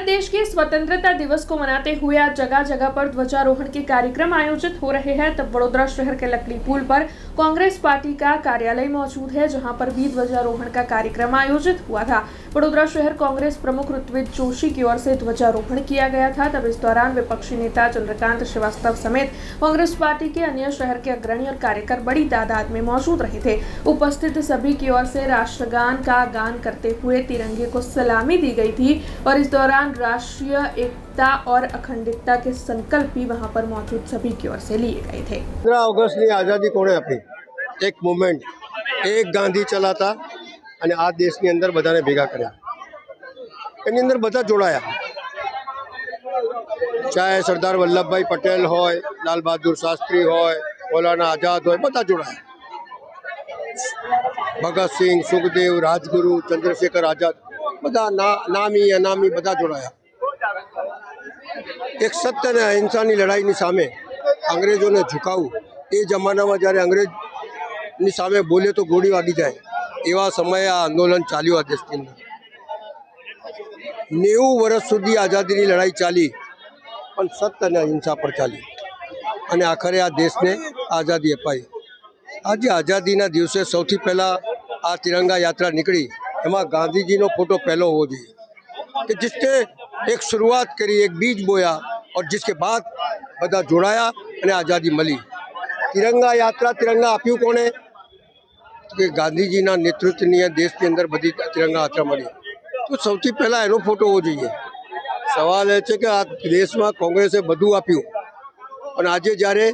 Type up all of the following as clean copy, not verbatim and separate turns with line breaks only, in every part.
देश के स्वतंत्रता दिवस को मनाते हुए आज जगह जगह पर ध्वजारोहण के कार्यक्रम आयोजित हो रहे हैं। तब वडोदरा शहर के लकड़ी पुल पर कांग्रेस पार्टी का कार्यालय मौजूद है, जहां पर भी ध्वजारोहण का कार्यक्रम आयोजित हुआ था। वडोदरा शहर कांग्रेस प्रमुख ऋत्विज जोशी की ओर से ध्वजारोहण किया गया था। तब इस दौरान विपक्षी नेता चंद्रकांत श्रीवास्तव समेत कांग्रेस पार्टी के अन्य शहर के अग्रणी और कार्यकर बड़ी तादाद में मौजूद रहे थे। उपस्थित सभी की ओर से राष्ट्रगान का गान करते हुए तिरंगे को सलामी दी गई थी और इस दौरान राष्ट्रीय एकता और अखंडता के संकल्प भी वहां पर मौजूद सभी की ओर से लिए गए थे।
15 ऑगस्टની આઝાદી કોણે આપી? એક મુવમેન્ટ, એક ગાંધી ચલાતા અને આ દેશની અંદર બધાને ભેગા કર્યા, એની અંદર બધા જોડાયા, ચાહે સરદાર વલ્લભભાઈ પટેલ હોય, લાલ બહાદુર શાસ્ત્રી હોય, મૌલાના આઝાદ હોય, બધા જોડાયા, ભગતસિંહ, સુખદેવ, રાજગુરુ, ચંદ્રશેખર આઝાદ, બધા નામી અનામી બધા જોડાયા। એક સત્ય અને અહિંસાની લડાઈની સામે અંગ્રેજોને ઝુકાવવું, એ જમાનામાં જ્યારે અંગ્રેજની સામે બોલે તો ગોળી વાગી જાય એવા સમયે આ આંદોલન ચાલ્યું। આ દેશની અંદર 90 વર્ષ સુધી આઝાદીની લડાઈ ચાલી, પણ સત્ય અને અહિંસા પર ચાલી અને આખરે આ દેશને આઝાદી અપાઈ। આજે આઝાદીના દિવસે સૌથી પહેલાં આ તિરંગા યાત્રા નીકળી, એમાં ગાંધીજીનો फोटो पहलो होना चाहिए कि जिसने एक शुरुआत करी, एक बीज बोया और जिसके बाद बधा जोड़ाया और आज़ादी मिली। तिरंगा यात्रा तिरंगा आप्યું कोणे? कि गांधीजीना नेतृत्वनी देश के अंदर बधी तिरंगा यात्रा मिली, तो सौथी पहला एनो फोटो होवो जोईए। सवाल ए छे कि आ देश में कांग्रेसे बधुं आप्યું और आज जयरे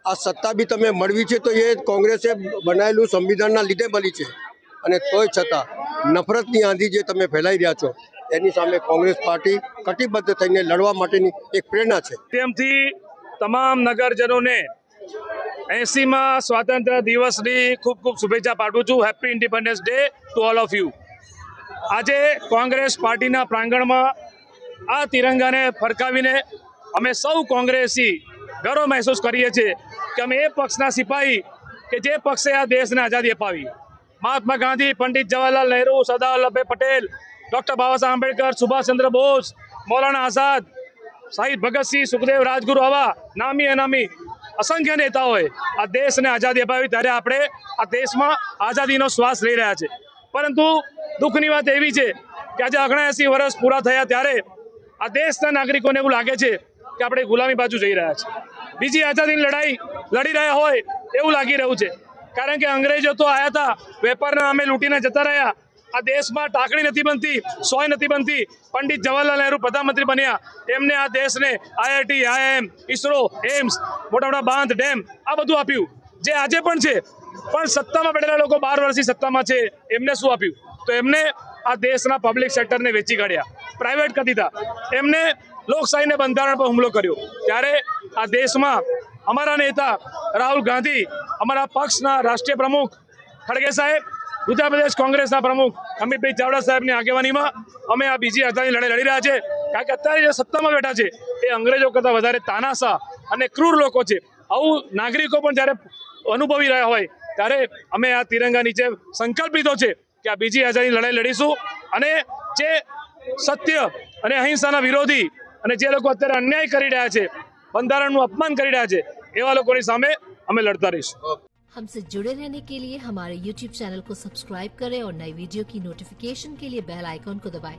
आ सत्ता भी तमे मळवी छे तो ये कांग्रेसे बनावेलुं संविधानना लीधे मळी छे અને તોય છતાં નફરતની આંધી જે તમે ફેલાઈ રહ્યા છો એની સામે કોંગ્રેસ પાર્ટી કટિબદ્ધ થઈને લડવા માટેની એક પ્રેરણા છે।
તેમથી તમામ નગરજનોને 80મા સ્વાતંત્ર્ય દિવસની ખૂબ ખૂબ શુભેચ્છા પાઠવું છું। Happy independence day to all of you. આજે કોંગ્રેસ પાર્ટીના પ્રાંગણમાં આ તિરંગાને ફરકાવીને અમે સૌ કોંગ્રેસી ગર્વ મહેસૂસ કરીએ છીએ કે અમે એ પક્ષના સિપાહી કે જે પક્ષે આ દેશને આઝાદી અપાવી। महात्मा गांधी, पंडित जवाहरलाल नेहरू, सरदार वल्लभभाई पटेल, डॉक्टर बाबा साहेब आंबेडकर, सुभाष चंद्र बोस, मौलाना आजाद, शहीद भगत सिंह, सुखदेव, राजगुरु आवा नामी अनामी असंख्य नेताओए आ देश ने आजादी अपावी, त्यारे आपणे आ देश में आजादी श्वास लई रह्या छे। परंतु दुखनी बात एवी छे कि आज 79 वर्ष पूरा थया त्यारे आ देशना नागरिकोने एवुं लागे छे कि आपणे गुलामी बाजू जई रह्या छे, बीजी आजादीनी लड़ाई लड़ी रह्या होय एवुं लागी रह्युं छे। कारण के अंग्रेजो तो आया था, वेपारना नामे लूटीने जता रह्या। आ देश में टाकड़ी नहीं बनती, सोय नहीं बनती। पंडित जवाहरलाल नेहरू प्रधानमंत्री बन्या, एमने आ देश ने IIT, IIM, इसरो, एम्स, मोटा मोटा बांध, डेम आ बधुं आप्युं जे आजे पण छे। पण सत्तामां बेठेला लोको 12 वर्षथी सत्तामां छे, एमने शुं आप्युं? तो एमने आ देशना पब्लिक सेक्टर ने वेची काढ्या, प्राइवेट कर दीधा, एमने लोकशाही ने बंधारण पर हुमलो कर्यो। त्यारे आ देश में अमरा नेता राहुल गांधी, अमरा पक्षना राष्ट्रीय प्रमुख खड़गे साहेब, उत्तर प्रदेश कांग्रेसना प्रमुख अमित भाई चावड़ा साहेबनी आगेवानीमां अमे आ बीजी आजादी लड़ाई लड़ी रह्या छे। कारण के अत्यारे जे सत्तामां बेठा छे ए अंग्रेजो करता वधारे तानाशाह अने क्रूर लोको छे। आवुं नागरिको पण ज्यारे अनुभवी रह्या होय त्यारे अमे आ तिरंगा नीचे संकल्प लीधो छे कि आ बीजी आजादी लड़ाई लड़ीशुं अने जे सत्य अने अहिंसाना विरोधी अने जे लोको अत्यारे अन्याय करी रह्या छे, बंधारणनुं अपमान करी रह्या छे, एवा लोकोनी सामे अमे लड़ता रहीशुं।
हमसे जुड़े रहने के लिए हमारे YouTube चैनल को सब्सक्राइब करें और नई वीडियो की नोटिफिकेशन के लिए बेल आइकॉन को दबाएं।